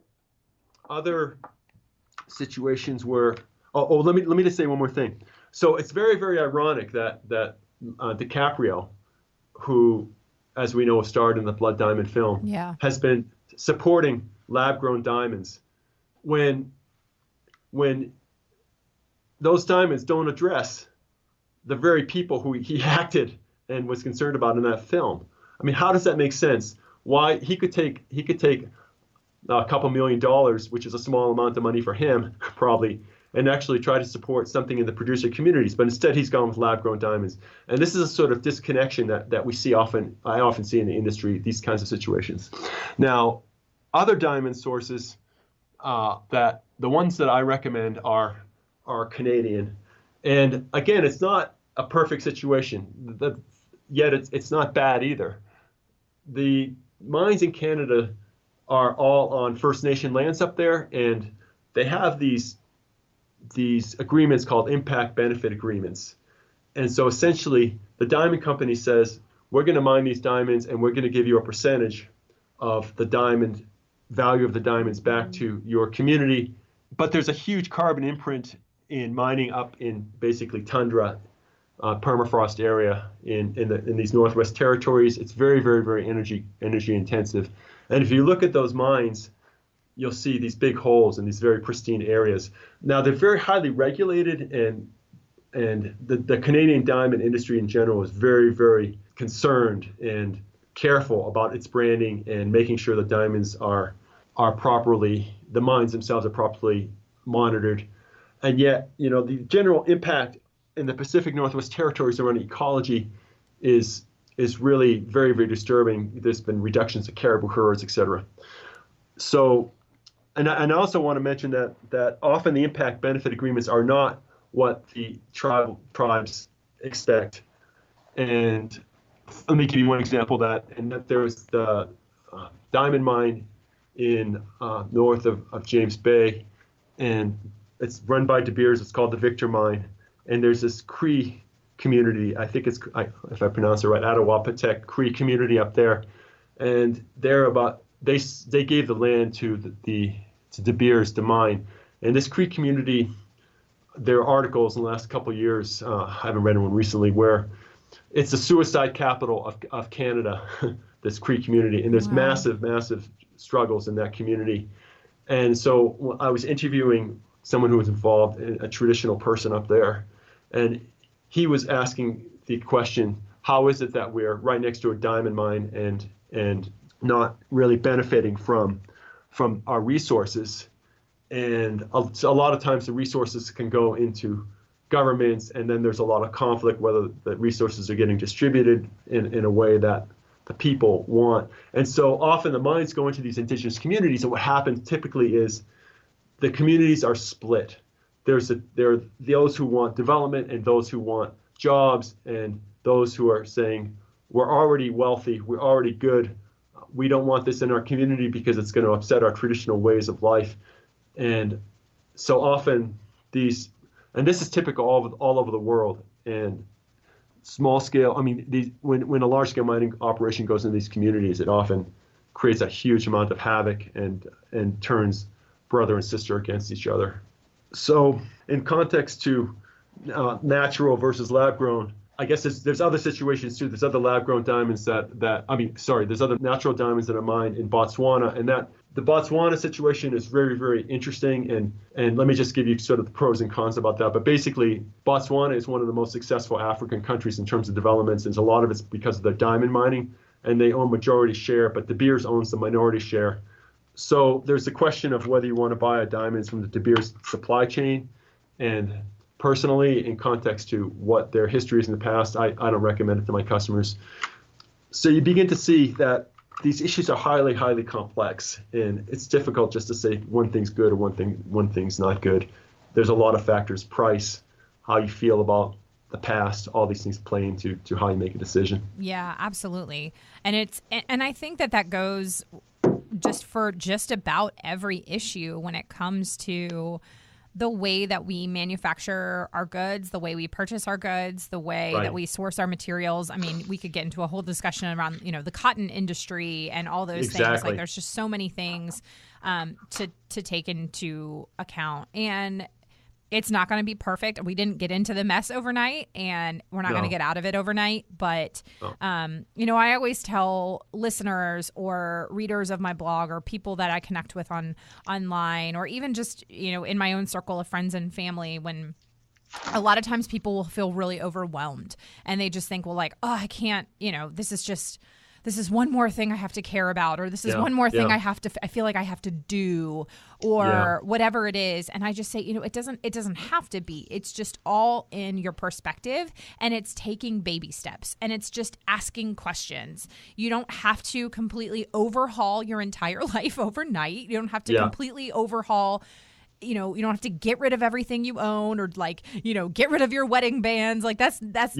situations where let me just say one more thing. So it's very, very ironic that DiCaprio, who, as we know, starred in the Blood Diamond film, has been supporting lab-grown diamonds when those diamonds don't address the very people who he acted and was concerned about in that film. I mean, how does that make sense? Why he could take a couple $1 million, which is a small amount of money for him, probably, and actually try to support something in the producer communities. But instead, he's gone with lab-grown diamonds. And this is a sort of disconnection that we see often, I often see in the industry, these kinds of situations. Now, other diamond sources, that the ones that I recommend are Canadian. And again, it's not a perfect situation, yet it's not bad either. The mines in Canada are all on First Nation lands up there, and they have these agreements called impact benefit agreements. And so essentially, the diamond company says, we're going to mine these diamonds, and we're going to give you a percentage of the diamond value of the diamonds back to your community. But there's a huge carbon imprint in mining up in basically tundra, permafrost area in these Northwest Territories. It's very, very, very energy intensive. And if you look at those mines, you'll see these big holes in these very pristine areas. Now, they're very highly regulated, and the Canadian diamond industry in general is very, very concerned and careful about its branding and making sure the diamonds are properly, the mines themselves are properly monitored. And yet, the general impact in the Pacific Northwest Territories around ecology is really very, very disturbing. There's been reductions of caribou herds, et cetera. So, and I also want to mention that often the impact benefit agreements are not what the tribes expect. And let me give you one example of that. And that there was the diamond mine in north of James Bay, and it's run by De Beers. It's called the Victor Mine. And there's this Cree community, I think it's, if I pronounce it right, Attawapatec Cree community up there. And they gave the land to De Beers to mine. And this Cree community, there are articles in the last couple of years, I haven't read one recently, where it's the suicide capital of Canada, this Cree community. And there's massive, massive struggles in that community. And so I was interviewing someone who was involved, a traditional person up there, and he was asking the question, how is it that we're right next to a diamond mine and not really benefiting from our resources? And a lot of times the resources can go into governments, and then there's a lot of conflict whether the resources are getting distributed in a way that the people want. And so often the mines go into these indigenous communities, and what happens typically is the communities are split. There are those who want development and those who want jobs, and those who are saying, we're already wealthy, we're already good, we don't want this in our community because it's going to upset our traditional ways of life. And so often And this is typical all over the world. And small scale, I mean, when a large scale mining operation goes into these communities, it often creates a huge amount of havoc and turns brother and sister against each other. So in context to natural versus lab grown, I guess there's other situations too. There's other lab grown diamonds there's other natural diamonds that are mined in Botswana, and that the Botswana situation is very, very interesting. And let me just give you sort of the pros and cons about that. But basically, Botswana is one of the most successful African countries in terms of developments. And a lot of it's because of their diamond mining, and they own majority share, but De Beers owns the minority share. So there's the question of whether you want to buy diamonds from the De Beers supply chain. And personally, in context to what their history is in the past, I don't recommend it to my customers. So you begin to see that these issues are highly, highly complex, and it's difficult just to say one thing's good or one thing's not good. There's a lot of factors: price, how you feel about the past, all these things play into how you make a decision. Yeah, absolutely. And I think that goes just about every issue when it comes to the way that we manufacture our goods, the way we purchase our goods, the way that we source our materials. I mean, we could get into a whole discussion around, the cotton industry and all those things. Like, there's just so many things to take into account. And it's not going to be perfect. We didn't get into the mess overnight, and we're not going to get out of it overnight. But, I always tell listeners or readers of my blog or people that I connect with online, or even just, in my own circle of friends and family, when a lot of times people will feel really overwhelmed and they just think, well, like, oh, I can't, this is one more thing I have to care about, or this is one more thing I feel like I have to do, or whatever it is. And I just say, it doesn't have to be. It's just all in your perspective, and it's taking baby steps, and it's just asking questions. You don't have to completely overhaul your entire life overnight. You don't have to completely overhaul. You don't have to get rid of everything you own, or get rid of your wedding bands. Like that's not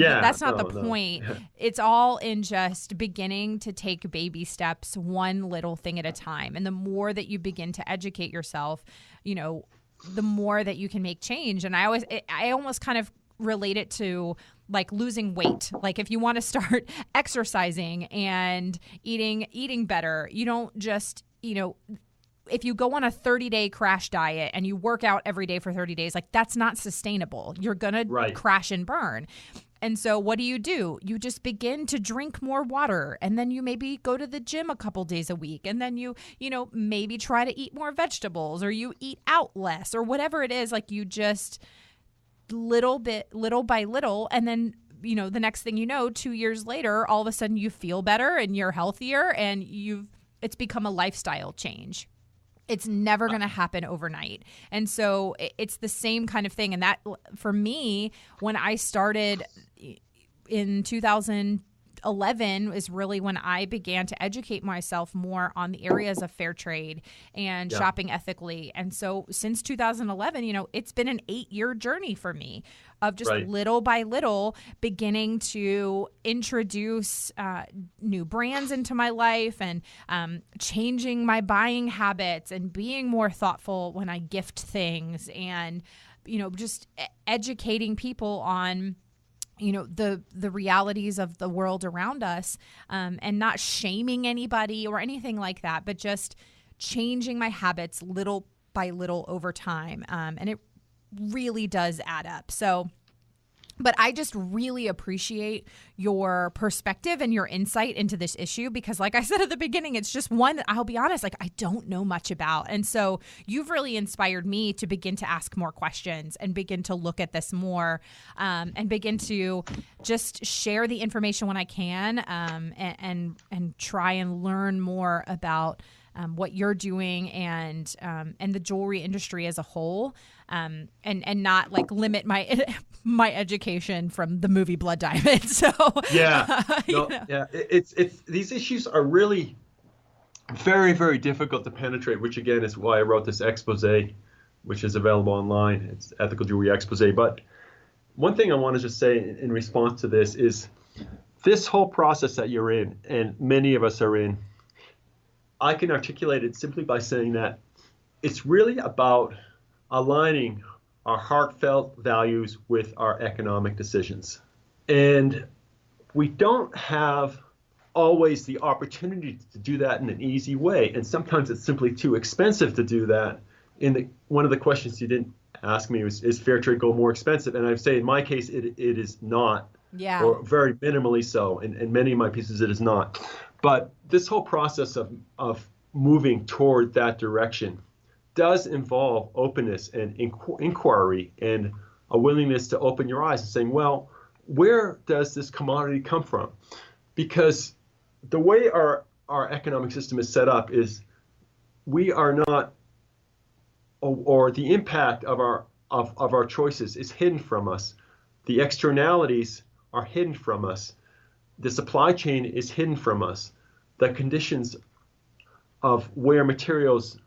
the point. Yeah. It's all in just beginning to take baby steps, one little thing at a time. And the more that you begin to educate yourself, the more that you can make change. And I almost kind of relate it to like losing weight. Like if you want to start exercising and eating better, you don't just, if you go on a 30-day crash diet and you work out every day for 30 days, like that's not sustainable. You're going to crash and burn. And so what do? You just begin to drink more water, and then you maybe go to the gym a couple days a week, and then you maybe try to eat more vegetables, or you eat out less, or whatever it is. Like you just little by little, and then the next thing you know, 2 years later, all of a sudden you feel better and you're healthier, and it's become a lifestyle change. It's never going to happen overnight. And so it's the same kind of thing. And that, for me, when I started in 2011 is really when I began to educate myself more on the areas of fair trade and shopping ethically. And so since 2011, it's been an 8-year journey for me of just little by little beginning to introduce new brands into my life, and changing my buying habits, and being more thoughtful when I gift things, and, just educating people on the realities of the world around us, and not shaming anybody or anything like that, but just changing my habits little by little over time. And it really does add up. So, but I just really appreciate your perspective and your insight into this issue, because like I said at the beginning, it's just one that, I'll be honest, like I don't know much about. And so you've really inspired me to begin to ask more questions and begin to look at this more, and begin to just share the information when I can, and try and learn more about what you're doing, and the jewelry industry as a whole, and not like limit my education from the movie Blood Diamond. So it's these issues are really very, very difficult to penetrate, which again is why I wrote this expose, which is available online. It's Ethical Jewelry Expose. But one thing I want to just say in response to this is this whole process that you're in, and many of us are in, I can articulate it simply by saying that it's really about aligning our heartfelt values with our economic decisions. And we don't have always the opportunity to do that in an easy way. And sometimes it's simply too expensive to do that. One of the questions you didn't ask me was, is Fairtrade gold more expensive? And I'd say in my case, it is not, or very minimally so. In many of my pieces, it is not. But this whole process of moving toward that direction does involve openness and inquiry and a willingness to open your eyes and saying, well, where does this commodity come from? Because the way our economic system is set up is we are not, or the impact of our choices is hidden from us. The externalities are hidden from us. The supply chain is hidden from us. The conditions of where materials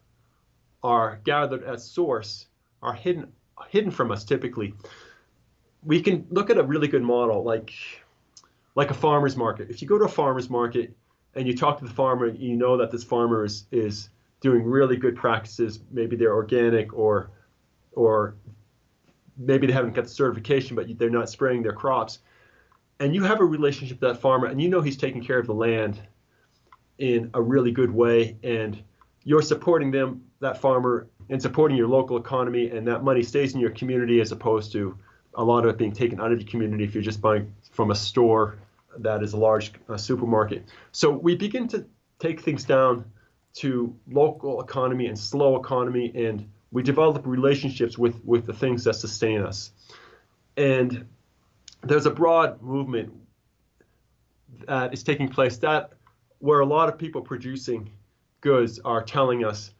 are gathered at source are hidden from us typically. We can look at a really good model like a farmer's market. If you go to a farmer's market and you talk to the farmer, you know that this farmer is doing really good practices. Maybe they're organic or maybe they haven't got the certification, but they're not spraying their crops. And you have a relationship with that farmer and you know he's taking care of the land in a really good way, and you're supporting them, that farmer, and supporting your local economy, and that money stays in your community as opposed to a lot of it being taken out of your community if you're just buying from a store that is a large supermarket. So we begin to take things down to local economy and slow economy, and we develop relationships with the things that sustain us. And there's a broad movement that is taking place where a lot of people producing goods are telling us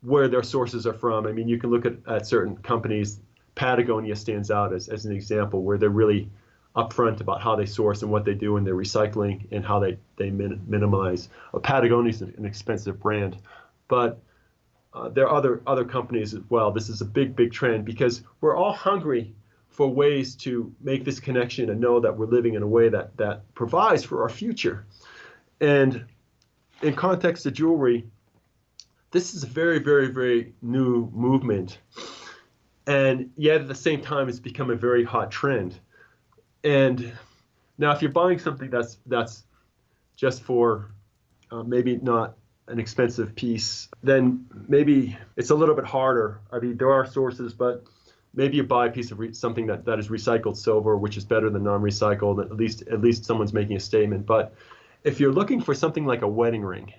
where their sources are from. I mean, you can look at certain companies. Patagonia stands out as an example where they're really upfront about how they source and what they do in their recycling and how they minimize. Patagonia is an expensive brand, but there are other companies as well. This is a big trend because we're all hungry for ways to make this connection and know that we're living in a way that provides for our future. And in context of jewelry, this is a very, very, very new movement. And yet at the same time, it's become a very hot trend. And now if you're buying something that's just for maybe not an expensive piece, then maybe it's a little bit harder. I mean, there are sources, but maybe you buy a piece of something that is recycled silver, which is better than non-recycled. At least someone's making a statement. But if you're looking for something like a wedding ring,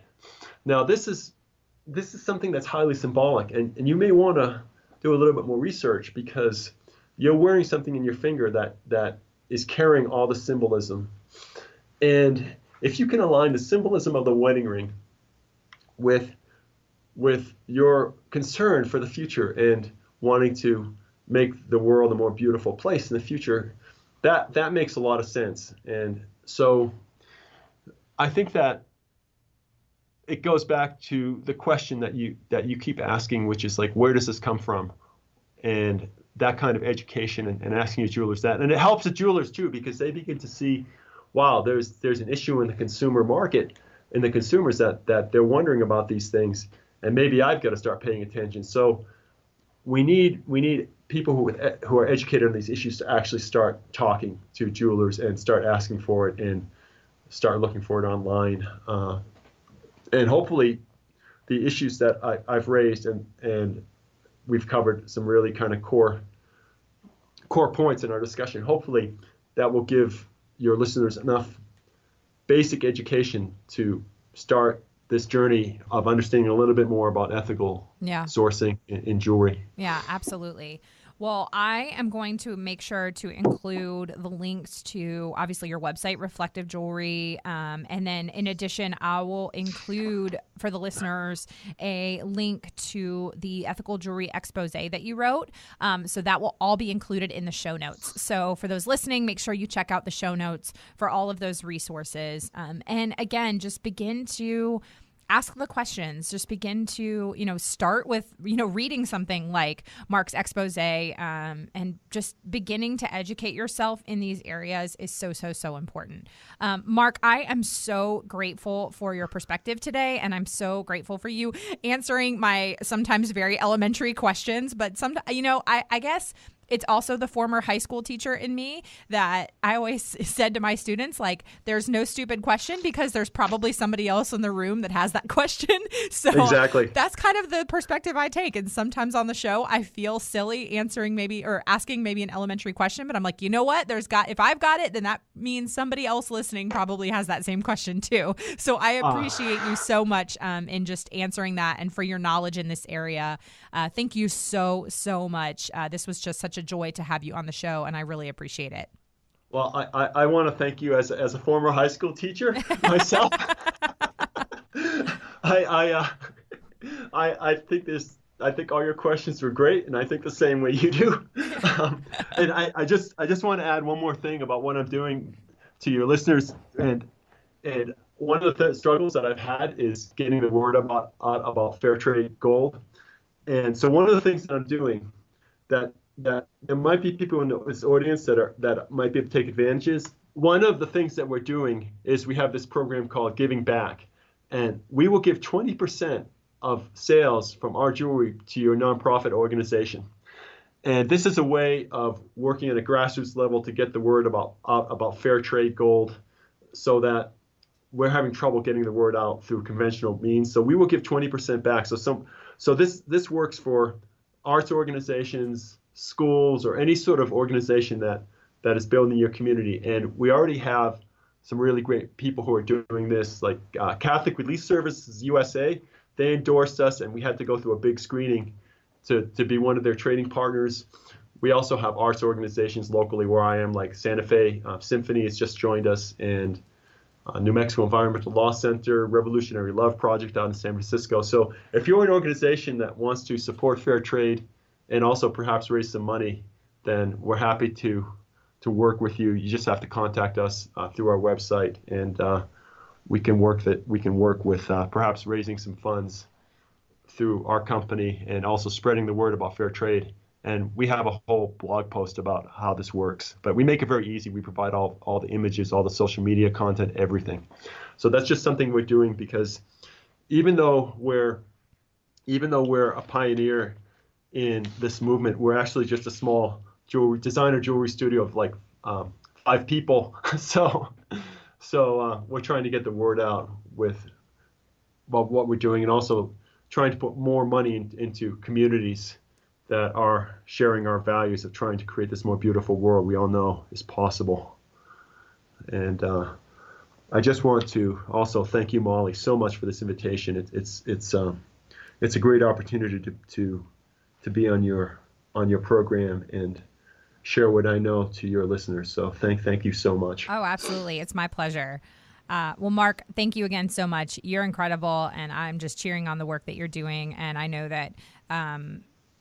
now this is something that's highly symbolic, and you may want to do a little bit more research because you're wearing something in your finger that is carrying all the symbolism. And if you can align the symbolism of the wedding ring with your concern for the future and wanting to make the world a more beautiful place in the future, that makes a lot of sense. And so I think that it goes back to the question that you keep asking, which is like, where does this come from? And that kind of education and asking your jewelers that. And it helps the jewelers too, because they begin to see, wow, there's an issue in the consumer market, in the consumers that they're wondering about these things, and maybe I've got to start paying attention. So we need people who are educated on these issues to actually start talking to jewelers and start asking for it and start looking for it online. And hopefully the issues that I've raised and we've covered some really kind of core points in our discussion. Hopefully that will give your listeners enough basic education to start this journey of understanding a little bit more about ethical sourcing in jewelry. Yeah, absolutely. Well, I am going to make sure to include the links to, obviously, your website, Reflective Jewelry. And then in addition, I will include for the listeners a link to the ethical jewelry expose that you wrote. So that will all be included in the show notes. So for those listening, make sure you check out the show notes for all of those resources. And again, just begin to ask the questions. Just begin to, start with, reading something like Marc's expose, and just beginning to educate yourself in these areas is so, so, so important. Marc, I am so grateful for your perspective today, and I'm so grateful for you answering my sometimes very elementary questions. But sometimes, I guess it's also the former high school teacher in me that I always said to my students, like, there's no stupid question because there's probably somebody else in the room that has that question. So exactly. That's kind of the perspective I take. And sometimes on the show, I feel silly answering asking maybe an elementary question, but I'm like, you know what? If I've got it, then that means somebody else listening probably has that same question too. So I appreciate you so much in just answering that and for your knowledge in this area. Thank you so, so much. This was just such a joy to have you on the show, and I really appreciate it. Well, I want to thank you as a former high school teacher myself. I think all your questions were great, and I think the same way you do. And I just want to add one more thing about what I'm doing to your listeners. And one of the struggles that I've had is getting the word about Fairtrade Gold. And so one of the things that I'm doing that there might be people in this audience that might be able to take advantages. One of the things that we're doing is we have this program called Giving Back, and we will give 20% of sales from our jewelry to your nonprofit organization. And this is a way of working at a grassroots level to get the word about Fairtrade Gold, so that we're having trouble getting the word out through conventional means. So we will give 20% back. So this works for arts organizations, schools, or any sort of organization that is building your community. And we already have some really great people who are doing this, like Catholic Relief Services USA. They endorsed us, and we had to go through a big screening to be one of their trading partners. We also have arts organizations locally where I am, like Santa Fe Symphony has just joined us, and New Mexico Environmental Law Center, Revolutionary Love Project out in San Francisco. So if you're an organization that wants to support fair trade and also perhaps raise some money, then we're happy to work with you. You just have to contact us through our website, and we can work with perhaps raising some funds through our company and also spreading the word about fair trade. And we have a whole blog post about how this works, but we make it very easy. We provide all the images, all the social media content, everything. So that's just something we're doing because even though we're a pioneer in this movement, we're actually just a small designer jewelry studio of like 5 people. So we're trying to get the word out about what we're doing, and also trying to put more money into communities that are sharing our values of trying to create this more beautiful world we all know is possible. And I just want to also thank you, Molly, so much for this invitation. It's a great opportunity to be on your program and share what I know to your listeners. So thank you so much. Oh, absolutely. It's my pleasure. Well, Marc, thank you again so much. You're incredible, and I'm just cheering on the work that you're doing. And I know that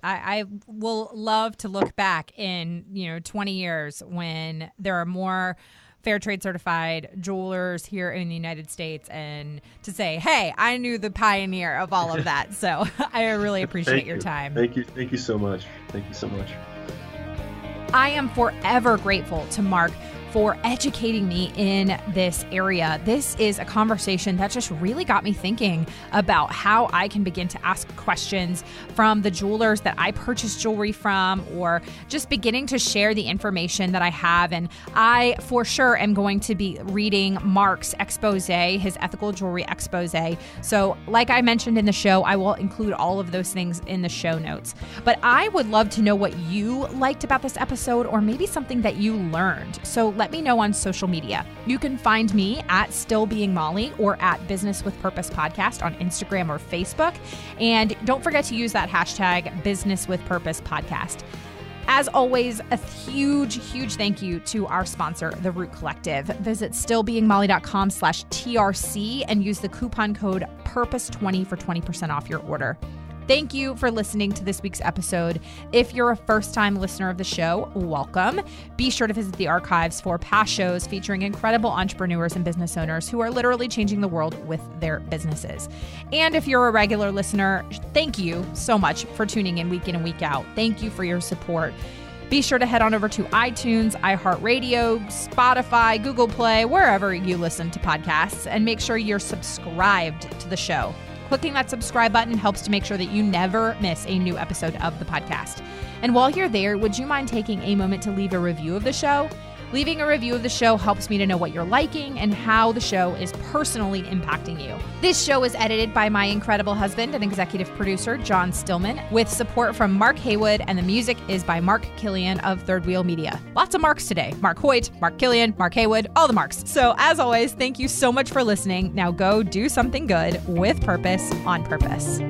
I will love to look back in 20 years when there are more fair trade certified jewelers here in the United States, and to say, hey, I knew the pioneer of all of that. So I really appreciate your time. Thank you so much. Thank you so much. I am forever grateful to Marc for educating me in this area. This is a conversation that just really got me thinking about how I can begin to ask questions from the jewelers that I purchase jewelry from, or just beginning to share the information that I have. And I, for sure, am going to be reading Marc's expose, his ethical jewelry expose. So like I mentioned in the show, I will include all of those things in the show notes. But I would love to know what you liked about this episode, or maybe something that you learned. So let me know on social media. You can find me at Still Being Molly or at Business with Purpose Podcast on Instagram or Facebook. And don't forget to use that hashtag Business with Purpose Podcast. As always, a huge thank you to our sponsor, The Root Collective. Visit stillbeingmolly.com/TRC and use the coupon code PURPOSE20 for 20% off your order. Thank you for listening to this week's episode. If you're a first-time listener of the show, welcome. Be sure to visit the archives for past shows featuring incredible entrepreneurs and business owners who are literally changing the world with their businesses. And if you're a regular listener, thank you so much for tuning in and week out. Thank you for your support. Be sure to head on over to iTunes, iHeartRadio, Spotify, Google Play, wherever you listen to podcasts, and make sure you're subscribed to the show. Clicking that subscribe button helps to make sure that you never miss a new episode of the podcast. And while you're there, would you mind taking a moment to leave a review of the show? Leaving a review of the show helps me to know what you're liking and how the show is personally impacting you. This show is edited by my incredible husband and executive producer, John Stillman, with support from Mark Haywood, and the music is by Mark Killian of Third Wheel Media. Lots of Marks today. Marc Choyt, Mark Killian, Mark Haywood, all the Marks. So as always, thank you so much for listening. Now go do something good with purpose on purpose.